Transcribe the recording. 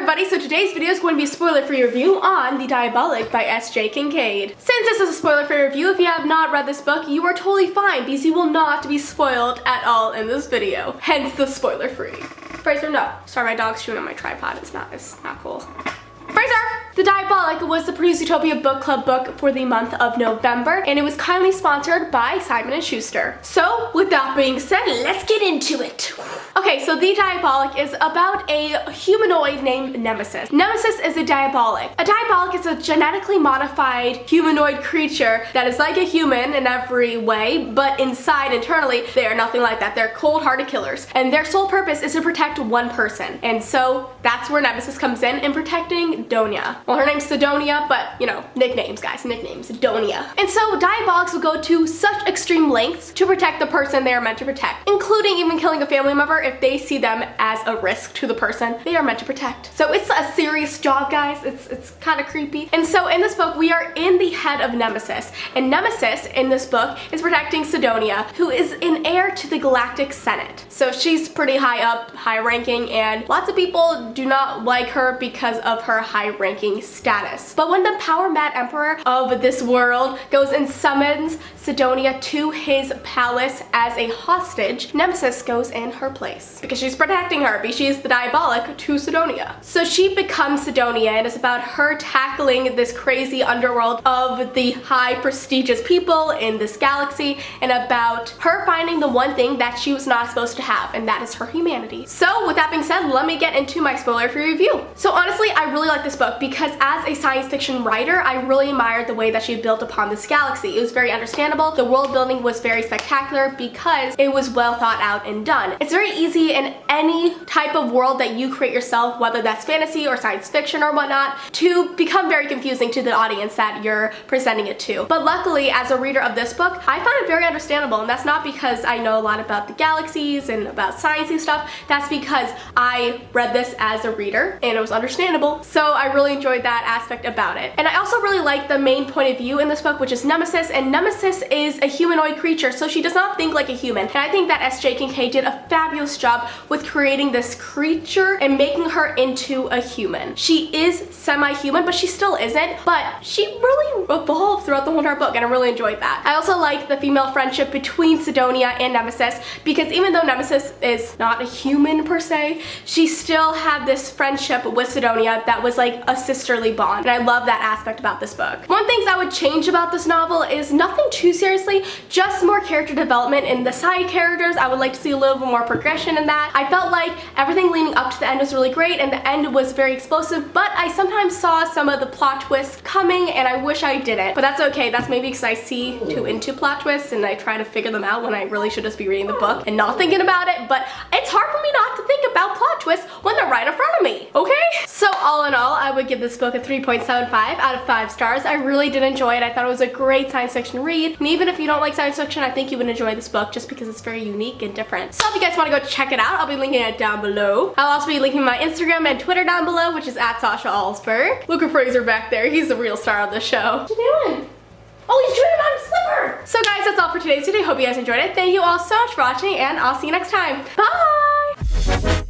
everybody, so today's video is going to be a spoiler-free review on The Diabolic by S.J. Kincaid. Since this is a spoiler-free review, if you have not read this book, you are totally fine because you will not be spoiled at all in this video. Hence the spoiler-free. Fraser, no. Sorry, my dog's chewing on my tripod. It's not cool. Fraser! The Diabolic was the Utopia book club book for the month of November, and it was kindly sponsored by Simon & Schuster. So, with that being said, let's get into it. Okay, so The Diabolic is about a humanoid named Nemesis. Nemesis is a Diabolic. A Diabolic is a genetically modified humanoid creature that is like a human in every way, but internally, they are nothing like that. They're cold-hearted killers, and their sole purpose is to protect one person. And so, that's where Nemesis comes in protecting Donia. Well, her name's Sidonia, but, you know, nicknames, guys, nicknames, Donia. And so, Diabolics will go to such extreme lengths to protect the person they are meant to protect, including even killing a family member if they see them as a risk to the person they are meant to protect. So it's a serious job, guys. It's kind of creepy. And so in this book, we are in the head of Nemesis. And Nemesis in this book is protecting Sidonia, who is an heir to the Galactic Senate. So she's pretty high up, high ranking, and lots of people do not like her because of her high ranking status. But when the power-mad emperor of this world goes and summons Sidonia to his palace as a hostage, Nemesis goes in her place because she's protecting her, because she's the Diabolic to Sidonia. So she becomes Sidonia, and it's about her tackling this crazy underworld of the high prestigious people in this galaxy, and about her finding the one thing that she was not supposed to have, and that is her humanity. So with that being said, let me get into my spoiler-free review. So honestly, I really like this book because as a science fiction writer, I really admired the way that she built upon this galaxy. It was very understandable. The world building was very spectacular because it was well thought out and done. It's very easy in any type of world that you create yourself, whether that's fantasy or science fiction or whatnot, to become very confusing to the audience that you're presenting it to. But luckily, as a reader of this book, I find it very understandable, and that's not because I know a lot about the galaxies and about sciencey stuff. That's because I read this as a reader and it was understandable, so I really enjoyed that aspect about it. And I also really like the main point of view in this book, which is Nemesis, and Nemesis is a humanoid creature, so she does not think like a human. And I think that S.J. Kincaid did a fabulous job with creating this creature and making her into a human. She is semi-human, but she still isn't, but she really evolved throughout the whole entire book, and I really enjoyed that. I also like the female friendship between Sidonia and Nemesis, because even though Nemesis is not a human per se, she still had this friendship with Sidonia that was like a sisterly bond, and I love that aspect about this book. One thing I would change about this novel is nothing too seriously, just more character development in the side characters. I would like to see a little bit more progression in that. I felt like everything leading up to the end was really great, and the end was very explosive, but I sometimes saw some of the plot twists coming, and I wish I didn't. But that's okay. That's maybe because I see too into plot twists, and I try to figure them out when I really should just be reading the book and not thinking about it. But it's hard for me not to think about plot twists when they're right in front of me, okay? So all in all, I would give this book a 3.75 out of 5 stars. I really did enjoy it. I thought it was a great science fiction read, and even if you don't like science fiction, I think you would enjoy this book just because it's very unique and different. So if you guys want to go check it out, I'll be linking it down below. I'll also be linking my Instagram and Twitter down below, which is at Sasha Alsberg. Look at Fraser back there. He's the real star of the show. What are you doing? Oh, he's chewing on his slipper! So guys, that's all for today's video. Hope you guys enjoyed it. Thank you all so much for watching, and I'll see you next time. Bye!